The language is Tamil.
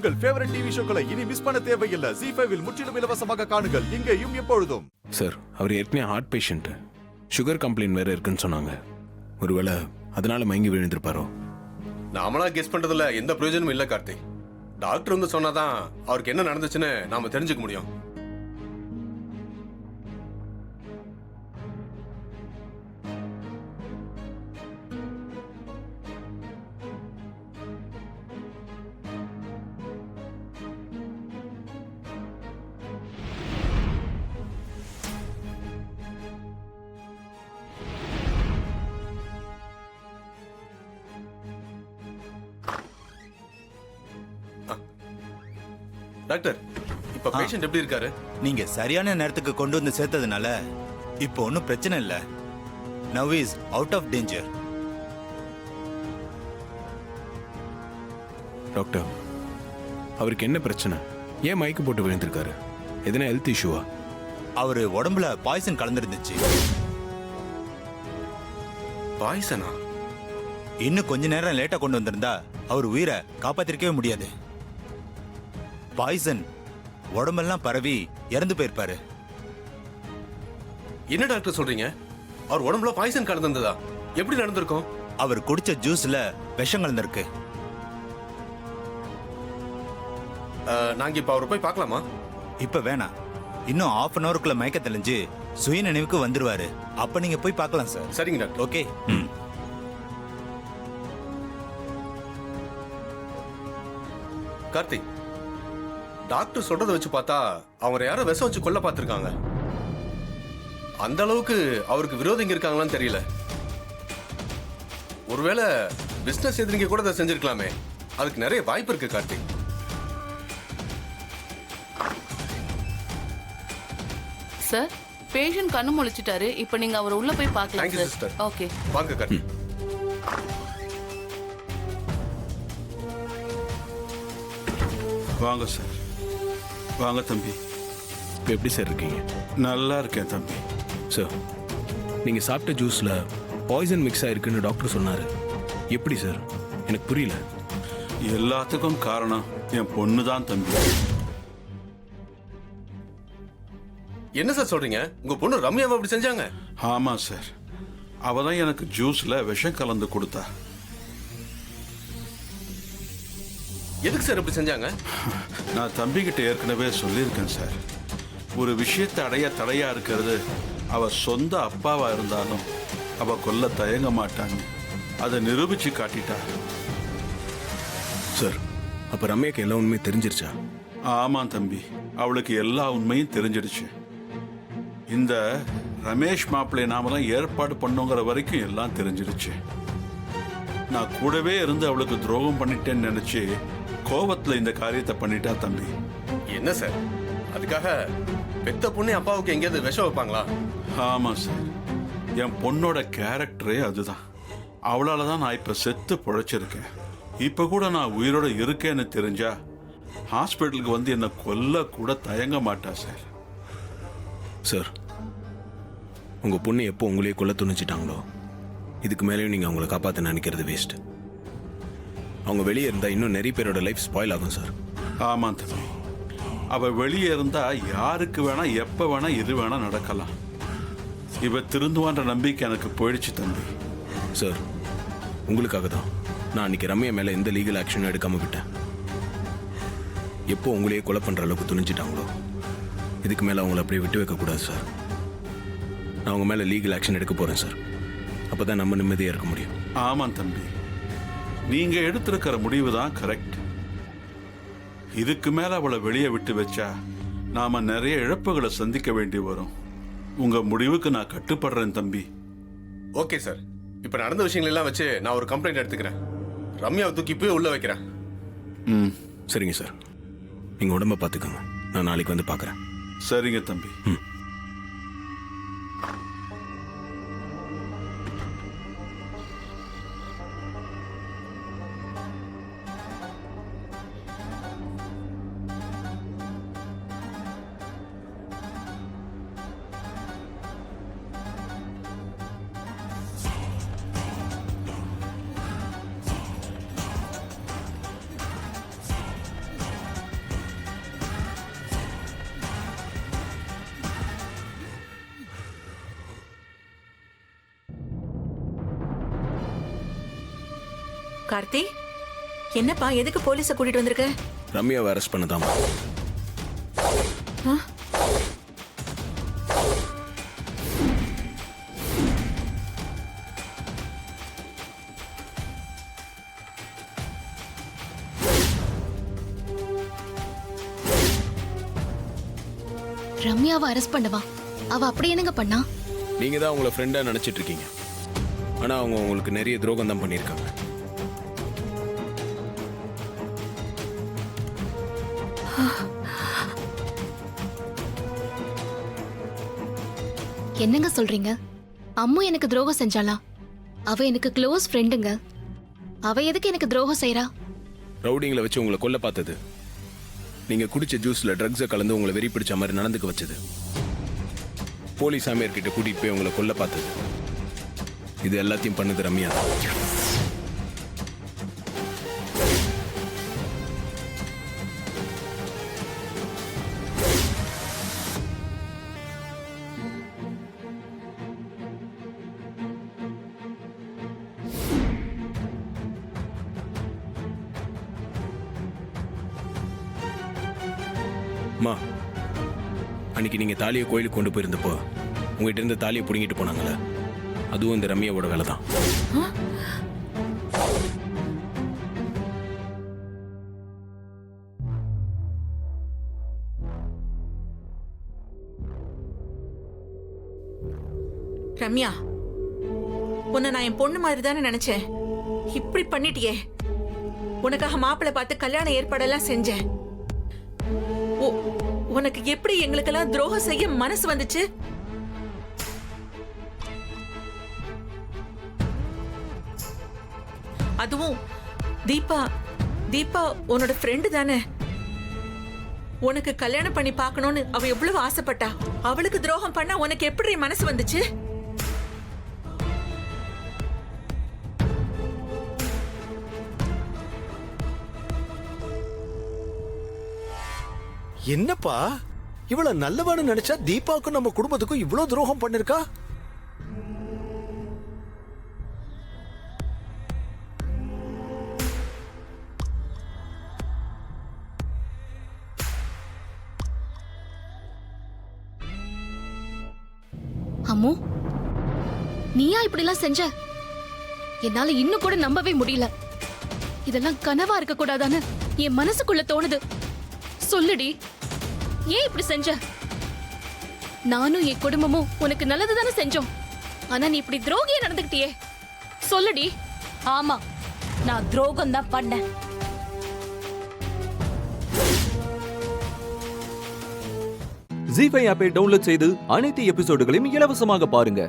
உங்கள் ஃபேவரட் டிவி ஷோக்களை இனி மிஸ் பண்ண தேவையில்லை. ZEE5 இல் முற்றிலும் இலவசமாக காணுங்கள், இங்கேயும் எப்பொழுதும். சார், அவர் ஏற்கனவே ஹார்ட் பேஷண்ட், சுகர் கம்ப்ளைண்ட் வேற இருக்குன்னு சொன்னாங்க. ஒருவேளை அதனால மயங்கி விழுந்திருப்பாரோ? நாமளா கெஸ் பண்றதுல எந்த பிரயோஜனமும் இல்ல கார்த்திக். டாக்டர் வந்து சொன்னாதான் அவருக்கு என்ன நடந்துச்சுன்னு நாம தெரிஞ்சுக்க முடியும். டாக்டர், இப்ப பேஷண்ட் எப்படி இருக்காரு? நீங்க சரியான நேரத்துக்கு கொண்டு வந்து சேர்த்ததுனால இப்போ ஒன்றும் பிரச்சனை இல்லை. Now is out of danger. Doctor, அவருக்கு என்ன பிரச்சனை? ஏன் மயக்கம் போட்டு விழுந்திருக்காரு? எதனா ஹெல்த் இஷ்யூவா? அவரு உடம்புல பாய்சன் கலந்துருந்துச்சு. பாய்சனா? இன்னும் கொஞ்ச நேரம் லேட்டா கொண்டு வந்திருந்தா அவர் உயிரை காப்பாத்திருக்கவே முடியாது. பாய்சன் உடம்பெல்லாம் பரவி இறந்து போயிருப்பாரு. என்ன டாக்டர் சொல்றீங்க? அவர் உடம்புல பாய்சன் கலந்துருந்ததா? எப்படி நடந்திருக்கும்? அவர் குடிச்ச ஜூஸ்ல விஷம் கலந்திருக்கு. நாங்க இப்ப அவரை போய் பார்க்கலாமா? இப்ப வேணாம், இன்னும் ½ அன் அவருக்குள்ள மயக்க தெளிஞ்சு சுய நினைவுக்கு வந்துருவாரு. அப்ப நீங்க போய் பார்க்கலாம் சார். சரிங்க டாக்டர். ஓகே. கார்த்திக், டாக்டர் சொல்றதை வச்சு பார்த்தா அவங்க யாரோ விஷம் வச்சு கொல்ல பார்த்திருக்காங்க. அந்த அளவுக்கு அவருக்கு விரோதிங்க இருக்காங்களான்னு தெரியல. ஒருவேளை பிசினஸ் எதிரிங்க கூட அதை செஞ்சிருக்கலாமே. அதுக்கு நிறைய வாய்ப்பு இருக்கு கார்த்திக். சார், பேஷண்ட் கண்ணு முழிச்சிட்டாரு. இப்போ நீங்க அவரை உள்ள போய் பார்க்கலாம். Thank you sister. ஓகே, வாங்க கார்த்திக். வாங்க சார். வாங்க தம்பி. இப்போ எப்படி சார் இருக்கீங்க? நல்லா இருக்கேன் தம்பி. சார், நீங்கள் சாப்பிட்ட ஜூஸில் பாய்சன் மிக்ஸ் ஆயிருக்குன்னு டாக்டர் சொன்னார். எப்படி சார்? எனக்கு புரியல. எல்லாத்துக்கும் காரணம் என் பொண்ணு தான் தம்பி. என்ன சார் சொல்றீங்க? உங்க பொண்ணு ரம்யாவை அப்படி செஞ்சாங்க? ஆமா சார், அவ தான் எனக்கு ஜூஸ்ல விஷம் கலந்து கொடுத்தா. எதுக்கு சார் இப்படி செஞ்சாங்க? நான் தம்பிக்கிட்ட ஏற்கனவே சொல்லியிருக்கேன் சார். ஒரு விஷயத்தை அடைய தடையா இருக்கிறது அவ சொந்த அப்பாவா இருந்தாலும் அவ கொல்ல தயங்க மாட்டான்னு அதை நிரூபிச்சு காட்டிட்டா. சார், அப்போ ரம்யாக்கு எல்லா உண்மையும் தெரிஞ்சிருச்சா? ஆமா தம்பி, அவளுக்கு எல்லா உண்மையும் தெரிஞ்சிடுச்சு. இந்த ரமேஷ் மாப்பிள்ளை நாம தான் ஏற்பாடு பண்ணோங்கிற வரைக்கும் எல்லாம் தெரிஞ்சிடுச்சு. நான் கூடவே இருந்து அவளுக்கு துரோகம் பண்ணிட்டேன்னு நினைச்சு கோபத்துல இந்த காரியத்தை பண்ணிட்டா தம்பி. என்ன சார், அதுக்காக பெத்த பொண்ணு அப்பாவுக்கு எங்கேயாவது விஷம் வைப்பாங்களா? ஆமா சார், என் பொண்ணோட கேரக்டரே அதுதான். அவளால தான் நான் இப்ப செத்து பொழைச்சிருக்கேன். இப்ப கூட நான் உயிரோட இருக்கேன்னு தெரிஞ்சா ஹாஸ்பிட்டலுக்கு வந்து என்னை கொல்ல கூட தயங்க மாட்டா சார். சார், உங்கள் பொண்ணு எப்போ உங்களையே கொல்ல துணிச்சிட்டாங்களோ இதுக்கு மேலேயும் நீங்கள் அவங்கள காப்பாற்ற நினைக்கிறது வேஸ்ட். அவங்க வெளியே இருந்தால் இன்னும் நிறைய பேரோட லைஃப் ஸ்பாயில் ஆகும் சார். ஆமா தம்பி, அவ வெளியே இருந்தா யாருக்கு வேணா எப்ப வேணா எது வேணா நடக்கலாம். இவ திருந்துவான்ற நம்பிக்கை எனக்கு போயிடுச்சு தம்பி. சார், உங்களுக்காக தான் நான் அன்றைக்கி ரம்யா மேலே எந்த லீகல் ஆக்ஷனும் எடுக்காமல் விட்டேன். எப்போ உங்களையே கொலை பண்ணுற அளவுக்கு துணிச்சிட்டாங்களோ இதுக்கு மேலே அவங்கள அப்படியே விட்டு வைக்கக்கூடாது சார். நான் அவங்க மேலே லீகல் ஆக்ஷன் எடுக்க போகிறேன் சார். அப்போ தான் நம்ம நிம்மதியாக இருக்க முடியும். ஆமாம் தம்பி, நீங்க எடுத்திருக்கிற முடிவு தான் கரெக்ட். இதுக்கு மேல அவளை வெளியே விட்டு வச்சா நாம நிறைய இழப்புகளை சந்திக்க வேண்டி வரும். உங்க முடிவுக்கு நான் கட்டுப்படுறேன் தம்பி. ஓகே சார், இப்ப நடந்த விஷயங்கள் எல்லாம் வச்சு நான் ஒரு கம்ப்ளைண்ட் எடுத்துக்கிறேன். ரம்யாவை தூக்கி போய் உள்ள வைக்கிறேன். சரிங்க சார், நீங்கள் உடம்ப பார்த்துக்கோங்க. நான் நாளைக்கு வந்து பார்க்குறேன். சரிங்க தம்பி. கார்த்தி, என்னப்பா எதுக்கு போலீஸ கூட்டிட்டு வந்திருக்க? ரம்யாவை அரெஸ்ட் பண்ணதாமா. ரம்யாவை அரெஸ்ட் பண்ணவா? அவ அப்படி என்னங்க பண்ணா? நீங்க தான் உங்களை ஃப்ரெண்டா நினைச்சிட்டு இருக்கீங்க. ஆனா அவங்க உங்களுக்கு நிறைய துரோகம் தான் பண்ணியிருக்காங்க. என்னங்க சொல்றீங்க? அம்மு எனக்கு துரோகம் செஞ்சாளா? அவ எனக்கு க்ளோஸ் ஃப்ரெண்டுங்க. அவ எதுக்கு எனக்கு துரோகம் செய்றா? ரவுடிங்களை வச்சு உங்களை கொல்ல பார்த்தது, நீங்க குடிச்ச ஜூஸ்ல ட்ரக்ஸை கலந்து உங்களை வெறி பிடிச்ச மாதிரி நடந்துக்க வச்சது, போலீஸ் சாமியார்கிட்ட கூட்டிட்டு போய் உங்களை கொல்ல பார்த்தது, இது எல்லாத்தையும் பண்ணது ரம்யா தான். அம்மா, அன்னைக்கு நீங்க தாலியை கோயிலுக்கு கொண்டு போயிருந்தப்போ உங்ககிட்ட இருந்த தாலியை பிடுங்கிட்டு போனாங்களே, அதுவும் இந்த ரம்யாவோட வேலை தான். ரம்யா, உன்னை நான் என் பொண்ணு மாதிரி தானே நினைச்சேன். இப்படி பண்ணிட்டியே. உனக்காக மாப்பிள்ளை பார்த்து கல்யாண ஏற்பாடெல்லாம் செஞ்சேன். உனக்கு எப்படி எங்களுக்கெல்லாம் துரோகம் செய்ய மனசு வந்துச்சு? அதுவும் தீபா உன்னோட ஃப்ரெண்டு தானே. உனக்கு கல்யாணம் பண்ணி பார்க்கணும்னு அவ எவ்வளவு ஆசைப்பட்டா. அவளுக்கு துரோகம் பண்ண உனக்கு எப்படி மனசு வந்துச்சு? என்னப்பா இவ்வளவு நல்லவான்னு நினைச்சா தீபாவுக்கும் நம்ம குடும்பத்துக்கும் இவ்வளவு துரோகம் பண்ணிருக்கா? அம்மு, நீயா இப்படிலாம் செஞ்ச? என்னால இன்னும் கூட நம்பவே முடியல. இதெல்லாம் கனவா இருக்க கூடாதான்னு என் மனசுக்குள்ள தோணுது. சொல்லுடி, ஏன் இப்படி செஞ்ச? நானும் என் குடும்பமும் உனக்கு நல்லது தானே செஞ்சோம். ஆனா நீ இப்படி துரோகியா நடந்துக்கிட்டியே. சொல்லுடி. ஆமா, நான் துரோகம் தான் பண்ணேன். ஜீ5 ஆப்பை டவுன்லோட் செய்து அனைத்து எபிசோடுகளையும் இலவசமாக பாருங்க.